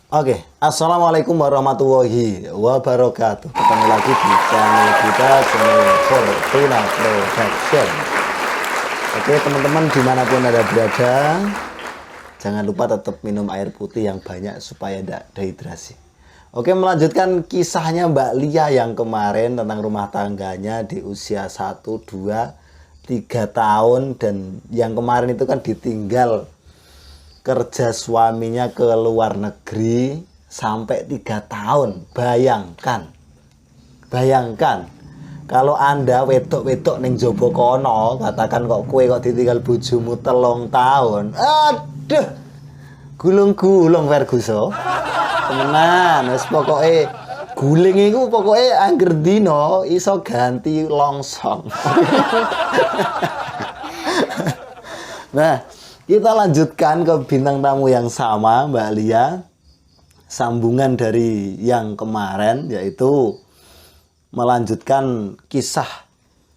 Oke, Assalamualaikum warahmatullahi wabarakatuh. Ketemu lagi di channel kita, channel Fortuna Production. Oke, teman-teman dimanapun Anda berada, jangan lupa tetap minum air putih yang banyak supaya tidak dehidrasi. Oke, melanjutkan kisahnya Mbak Lia yang kemarin tentang rumah tangganya di usia 1, 2, 3 tahun. Dan yang kemarin itu kan ditinggal kerja suaminya ke luar negeri sampai 3 tahun. Bayangkan kalau Anda wedok-wedok ning jobo kono, katakan kok kue kok ditinggal bojomu 3 tahun. Aduh, gulung-gulung Ferguson. Temenan, wis pokoke guling iku pokoke angger dino iso ganti longsong. Nah, kita lanjutkan ke bintang tamu yang sama, Mbak Lia. Sambungan dari yang kemarin, yaitu melanjutkan kisah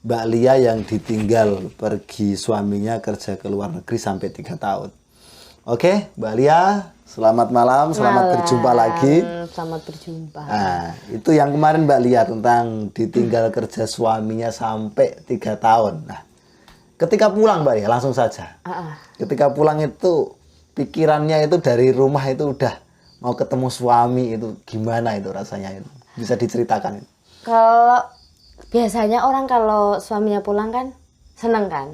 Mbak Lia yang ditinggal pergi suaminya kerja ke luar negeri sampai 3 tahun. Oke, Mbak Lia, selamat malam, selamat berjumpa lagi. Selamat berjumpa. Nah, itu yang kemarin Mbak Lia tentang ditinggal kerja suaminya sampai 3 tahun. Nah, ketika pulang Mbak Lia, langsung saja. Ketika pulang itu pikirannya itu dari rumah itu udah mau ketemu suami, itu gimana itu rasanya itu? Bisa diceritakan itu? Kalau biasanya orang kalau suaminya pulang kan seneng kan.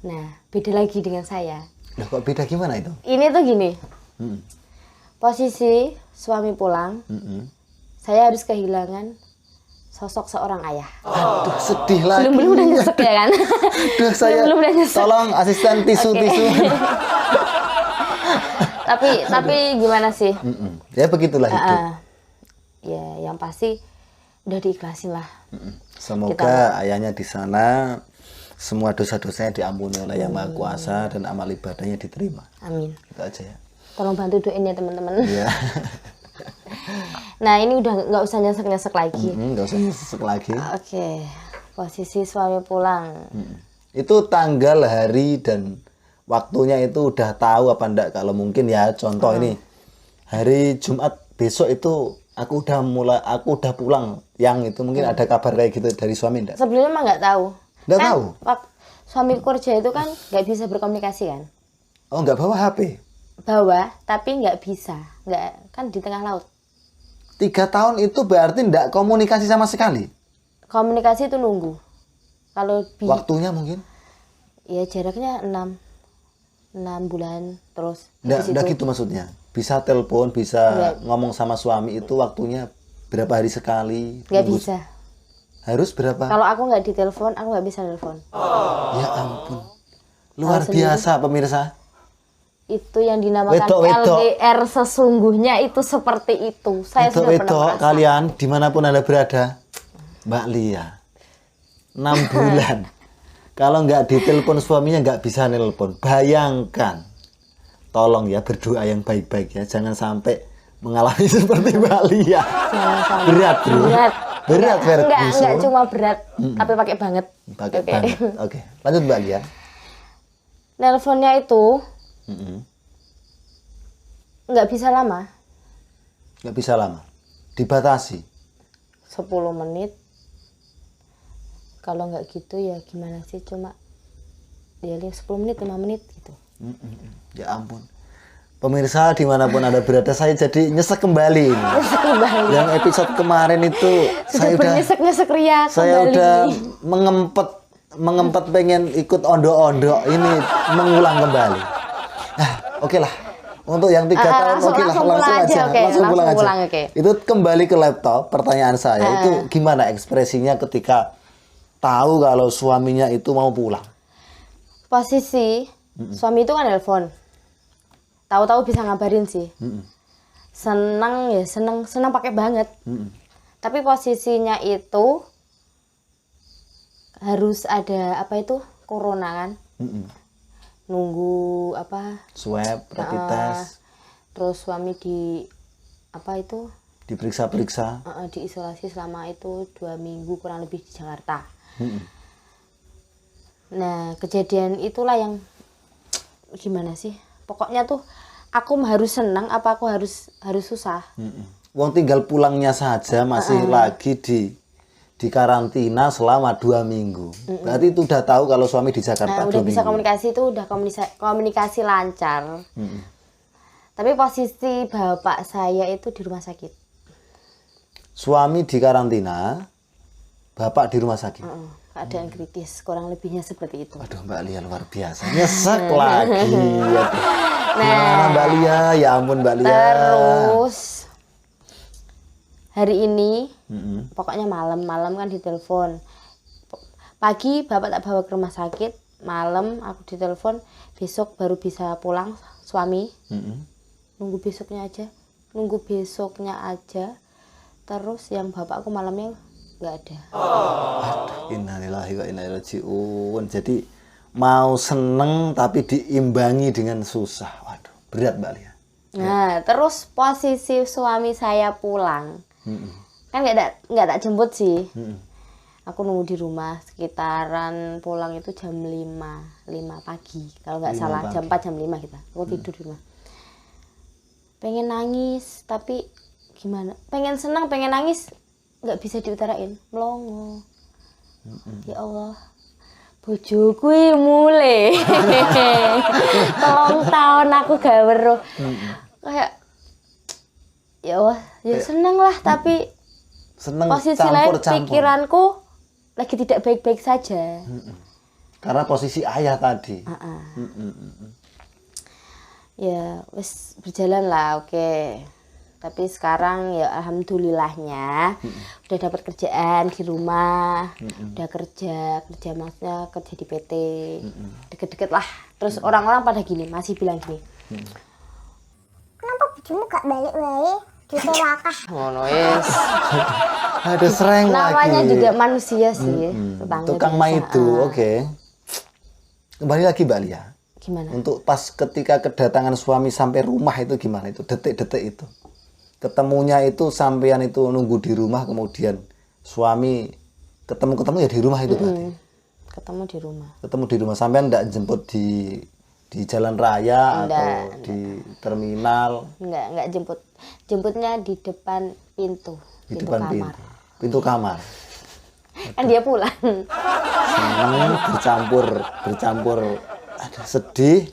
Nah, beda lagi dengan saya. Loh, kok beda gimana itu? Ini tuh gini. Posisi suami pulang, saya harus kehilangan sosok seorang ayah. Aduh, sedih lagi. Belum udah nyesek ya kan? Duh, saya belum udah nyesek. tolong asisten tisu-tisu. Tapi gimana sih? Ya begitulah hidup. Ya, yang pasti udah diikhlasin lah. Semoga ayahnya di sana semua dosa-dosanya diampuni oleh Yang Maha Kuasa dan amal ibadahnya diterima. Amin. Itu aja ya. Tolong bantu doain ya teman-teman. Iya. Nah, ini udah nggak usah nyesek-nyesek lagi. Nggak usah nyesek lagi. Oke, posisi suami pulang. Itu tanggal, hari, dan waktunya itu udah tahu apa enggak? Kalau mungkin ya contoh ini hari Jumat besok itu aku udah pulang, yang itu mungkin ada kabar kayak gitu dari suami enggak? Sebelumnya mah nggak tahu. Nggak kan, tahu? Suami kerja itu kan nggak bisa berkomunikasi kan? Oh, nggak bawa HP? Bawa, tapi nggak bisa. Nggak, kan di tengah laut. 3 tahun itu berarti enggak komunikasi sama sekali? Komunikasi itu nunggu. Kalau Waktunya mungkin? Ya jaraknya 6 bulan terus. Enggak gitu maksudnya. Bisa telepon, bisa ngomong sama suami itu waktunya berapa hari sekali? Nggak bisa. Harus berapa? Kalau aku nggak ditelepon, aku nggak bisa telepon. Ya ampun. Luar biasa pemirsa. Itu yang dinamakan Wedok. LDR sesungguhnya itu seperti itu. Saya sudah pernah merasa. Kalian dimanapun Anda berada, Mbak Lia 6 bulan kalau nggak ditelepon suaminya nggak bisa nelpon. Bayangkan. Tolong ya berdoa yang baik-baik ya, jangan sampai mengalami seperti Mbak Lia. Berat bro. Berat enggak cuma berat, tapi pakai banget. Pakai banget. Oke, lanjut Mbak Lia. Nelponnya itu nggak bisa lama. Nggak bisa lama. Dibatasi. 10 menit. Kalau nggak gitu ya gimana sih, cuma ya 10 menit, 5 menit gitu. Ya ampun. Pemirsa dimanapun Anda berada, saya jadi nyesek kembali ini. Nyesek kembali. Yang episode kemarin itu saya udah nyesek ria saya kembali. Udah mengempet pengen ikut ondo-ondo ini mengulang kembali. Nah, oke lah. Untuk yang 3 tahun oke lah, langsung aja. Langsung pulang aja. Okay. Itu kembali ke laptop. Pertanyaan saya itu gimana ekspresinya ketika tahu kalau suaminya itu mau pulang? Posisi suami itu kan nelpon. Tahu-tahu bisa ngabarin sih. Senang ya, senang pakai banget. Tapi posisinya itu harus ada apa itu? Corona kan. Nunggu apa? Swab, rapid test. Terus suami di apa itu? Diperiksa-periksa. Diisolasi selama itu 2 minggu kurang lebih di Jakarta. Nah, kejadian itulah yang gimana sih? Pokoknya tuh aku harus senang apa aku harus susah. Wong tinggal pulangnya saja masih lagi di karantina selama 2 minggu. Berarti itu udah tahu kalau suami di Jakarta 2 udah bisa minggu. komunikasi itu udah komunikasi lancar. Tapi posisi bapak saya itu di rumah sakit. Suami di karantina, bapak di rumah sakit. Keadaan kritis, kurang lebihnya seperti itu. Waduh, Mbak Lia luar biasa. Nyesek lagi. Aduh. Gimana Mbak Lia? Ya ampun Mbak Lia. Terus hari ini pokoknya malam kan ditelepon. Pagi bapak tak bawa ke rumah sakit, malam aku ditelepon, besok baru bisa pulang suami. Nunggu besoknya aja. Terus yang bapakku malamnya nggak ada. Aduh, innalillahi wa inna ilaihi raji'un. Jadi mau seneng tapi diimbangi dengan susah. Waduh, berat Mbak Lia. Nah, terus posisi suami saya pulang. Kan nggak tak jemput sih. Aku nunggu di rumah sekitaran pulang itu jam 5 pagi. Kalau nggak salah jam 4 jam 5 kita. Aku tidur di rumah. Pengen nangis tapi gimana? Pengen senang, pengen nangis nggak bisa diutarain, melongo. Ya Allah, bojoku mulai 3 tahun aku gak weruh. Kayak ya Allah, ya seneng lah tapi Seneng posisi lain campur-campur. pikiranku lagi tidak baik-baik saja. Karena posisi ayah tadi. Ya wis berjalan lah, oke. Tapi sekarang ya alhamdulillahnya udah dapat kerjaan di rumah, udah kerja maksudnya kerja di PT, deket-deket lah. Terus orang-orang pada gini, masih bilang gini, Kenapa bojomu gak balik-balik? Ditewakah? ngono wis. Ada sering Namanya lagi. juga manusia sih, tetangga Tukang biasa. maidu, oke. Kembali lagi Mbak Lia. Gimana? Untuk pas ketika kedatangan suami sampai rumah itu gimana itu? Detik-detik itu. Ketemunya itu sampean itu nunggu di rumah, kemudian suami ketemu ya di rumah itu berarti. Ketemu di rumah. Ketemu di rumah, sampean enggak jemput di jalan raya atau di terminal, Enggak jemput. Jemputnya di depan pintu. di Pintu depan kamar. pintu kamar. Kan dia pulang. Seneng bercampur aduh, sedih,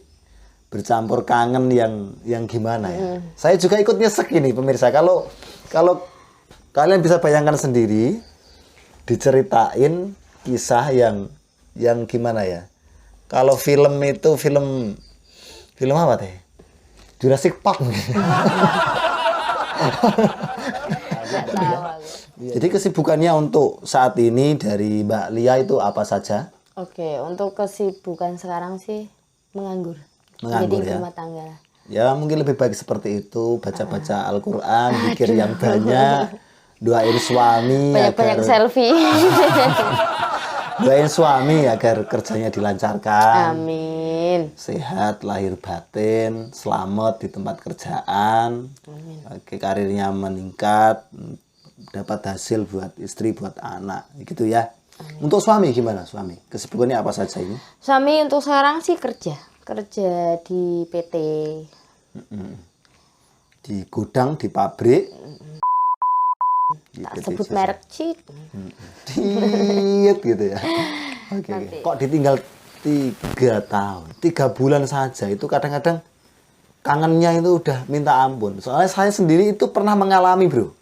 bercampur kangen yang gimana ya. Saya juga ikut nyesek ini pemirsa. Kalau kalian bisa bayangkan sendiri, diceritain kisah yang gimana ya. Kalau film itu film apa teh? Jurassic Park. Enggak tahu aku. Jadi kesibukannya untuk saat ini dari Mbak Lia itu apa saja? Oke, untuk kesibukan sekarang sih menganggur. Menganggur, Jadi ya? rumah tangga lah. Ya mungkin lebih baik seperti itu, baca-baca Al-Quran, zikir yang banyak, doain suami Banyak-banyak selfie. doain suami agar kerjanya dilancarkan, Amin. sehat lahir batin, selamat di tempat kerjaan, oke, karirnya meningkat, dapat hasil buat istri, buat anak, gitu ya. Untuk suami gimana suami? Kesibukannya apa saja ini? Suami untuk sekarang sih kerja di PT. Di gudang, di pabrik. Tak sebut merek sih. Diet gitu ya. Oke. Kok ditinggal 3 tahun, 3 bulan saja itu kadang-kadang kangennya itu udah minta ampun. Soalnya saya sendiri itu pernah mengalami bro.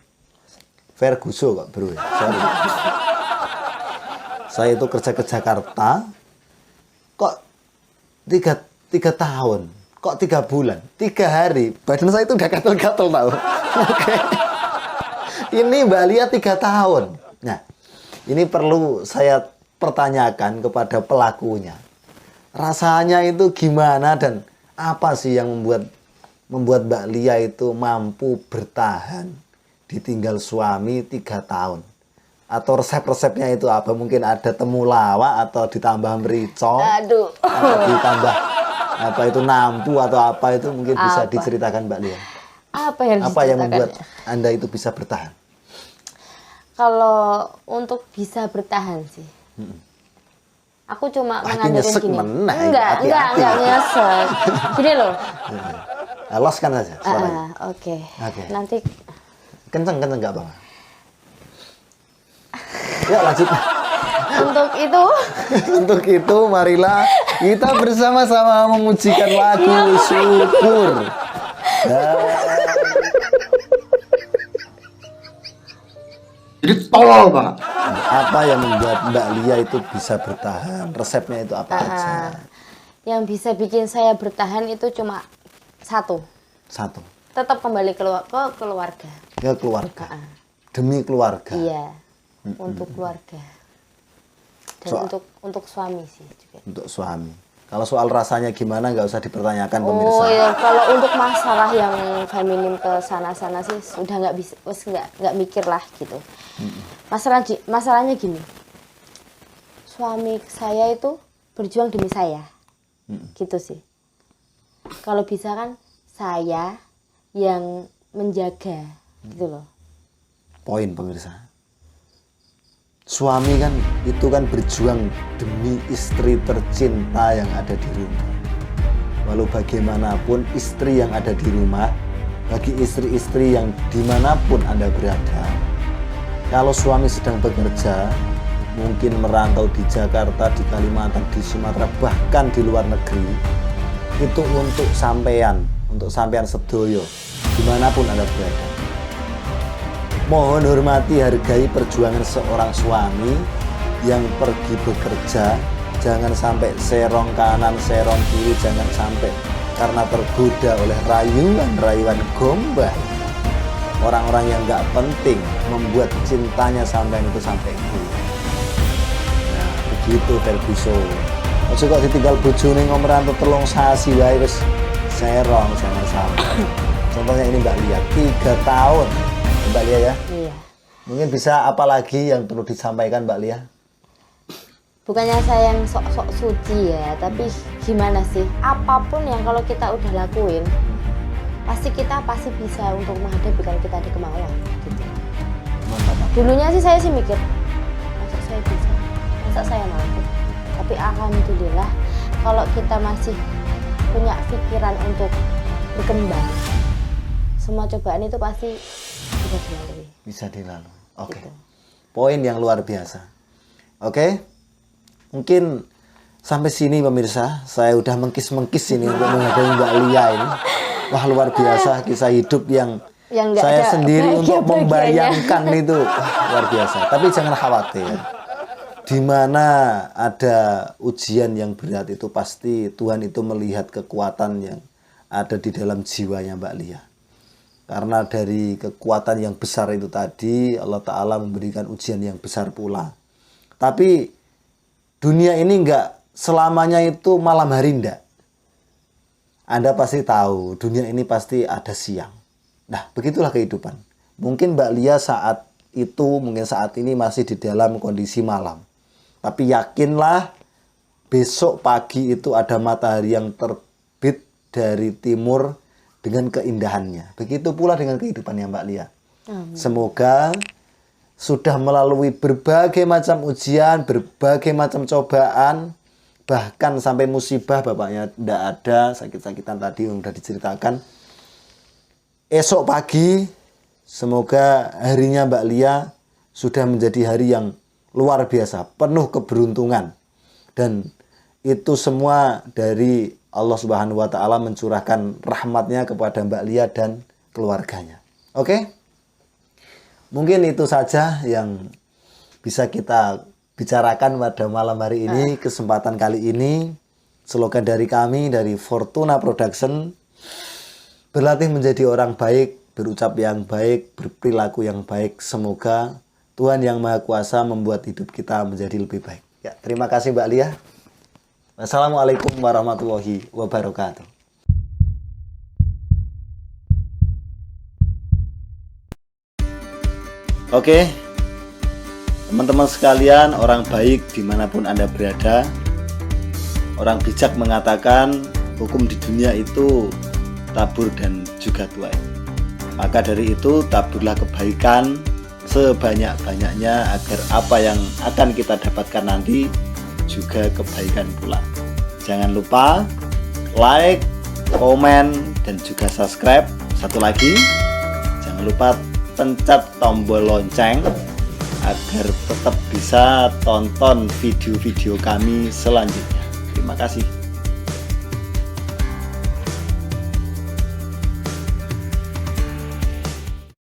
Verguso kok bro ya. Sorry. Saya itu kerja ke Jakarta, kok 3 tahun, kok 3 bulan, 3 hari, badan saya itu udah gatel-gatel tahu. Oke. Ini Mbak Lia 3 tahun. Nah, ini perlu saya pertanyakan kepada pelakunya. Rasanya itu gimana dan apa sih yang membuat Mbak Lia itu mampu bertahan ditinggal suami 3 tahun? Atau resep-resepnya itu apa? Mungkin ada temulawak atau ditambah merica, Aduh. atau ditambah apa itu nampu atau apa itu mungkin bisa diceritakan Mbak Lia. Apa yang Apa yang membuat diceritakan? Anda itu bisa bertahan? Kalau untuk bisa bertahan sih. Aku cuma Pasti menganggapnya nyesek gini. meneh, Enggak hati-hati. nyesek. Gini loh. Loskan saja suaranya. Oke. Oke. Nanti Kenceng nggak apa-apa. Ya lanjut. untuk itu Untuk itu marilah kita bersama-sama memujikan lagu syukur. Jadi tolol banget. Apa yang membuat Mbak Lia itu bisa bertahan? Resepnya itu apa aja? yang bisa bikin saya bertahan itu cuma satu. Satu, Tetap kembali ke keluarga. ke keluarga. Demi keluarga. Iya. Untuk keluarga. Dan untuk suami sih juga. Untuk suami. Kalau soal rasanya gimana nggak usah dipertanyakan Oh pemirsa. ya, kalau untuk masalah yang feminim ke sana-sana sih sudah nggak bisa, nggak mikir lah gitu. Masalahnya gini, suami saya itu berjuang demi saya, gitu sih. Kalau bisa kan saya yang menjaga, gitu loh. Poin pemirsa. Suami kan itu kan berjuang demi istri tercinta yang ada di rumah. Walau bagaimanapun istri yang ada di rumah, bagi istri-istri yang dimanapun Anda berada, kalau suami sedang bekerja, mungkin merantau di Jakarta, di Kalimantan, di Sumatera, bahkan di luar negeri, itu untuk sampean sedoyo, dimanapun Anda berada. Mohon hormati, hargai perjuangan seorang suami yang pergi bekerja. Jangan sampai serong kanan, serong kiri, jangan sampai karena tergoda oleh rayuan gombal orang-orang yang nggak penting membuat cintanya sampai itu sampai hilang. Nah, begitu Ferguson. Ojo kok ditinggal bojone ngomrantau telung sasi wae wis serong, jangan sampai. Contohnya ini Mbak Lia, 3 tahun. Mbak Lia ya. Iya. Mungkin bisa apa lagi yang perlu disampaikan Mbak Lia? Bukannya saya yang sok-sok suci ya, tapi gimana sih? Apapun yang kalau kita udah lakuin, pasti bisa untuk menghadapi kalau kita ada kemauan. Gitu. Mantap. Dulunya sih saya sih mikir, masa saya bisa, masa saya mampu. Tapi alhamdulillah, kalau kita masih punya pikiran untuk berkembang, semua cobaan itu pasti bisa dilalui. Bisa dilalui. Oke. Gitu. Poin yang luar biasa. Oke. Mungkin sampai sini pemirsa, saya udah mengkis-mengkis ini untuk menghadapi Mbak Lia ini. Wah, luar biasa kisah hidup yang nggak saya ada sendiri untuk bahagia-bahagianya. membayangkan itu. Wah, luar biasa. Tapi jangan khawatir. Di mana ada ujian yang berat itu pasti Tuhan itu melihat kekuatan yang ada di dalam jiwanya Mbak Lia. Karena dari kekuatan yang besar itu tadi Allah Ta'ala memberikan ujian yang besar pula. Tapi dunia ini enggak selamanya itu malam hari enggak. Anda pasti tahu dunia ini pasti ada siang. Nah, begitulah kehidupan. Mungkin Mbak Lia saat itu, mungkin saat ini masih di dalam kondisi malam. Tapi yakinlah besok pagi itu ada matahari yang terbit dari timur dengan keindahannya. Begitu pula dengan kehidupannya Mbak Lia. Semoga sudah melalui berbagai macam ujian, berbagai macam cobaan, bahkan sampai musibah bapaknya tidak ada, sakit-sakitan tadi yang sudah diceritakan. Esok pagi, semoga harinya Mbak Lia sudah menjadi hari yang luar biasa, penuh keberuntungan. Dan itu semua dari Allah Subhanahu wa Ta'ala mencurahkan rahmatnya kepada Mbak Lia dan keluarganya. Oke? Mungkin itu saja yang bisa kita bicarakan pada malam hari ini, kesempatan kali ini. Slogan dari kami, dari Fortuna Production, berlatih menjadi orang baik, berucap yang baik, berperilaku yang baik. Semoga Tuhan Yang Maha Kuasa membuat hidup kita menjadi lebih baik. Ya, terima kasih Mbak Lia. Wassalamualaikum warahmatullahi wabarakatuh. Oke, teman-teman sekalian, orang baik dimanapun Anda berada, orang bijak mengatakan hukum di dunia itu tabur dan juga tuai. Maka dari itu taburlah kebaikan sebanyak-banyaknya agar apa yang akan kita dapatkan nanti juga kebaikan pula. Jangan lupa like, komen, dan juga subscribe. Satu lagi, jangan lupa pencet tombol lonceng agar tetap bisa tonton video-video kami selanjutnya. Terima kasih.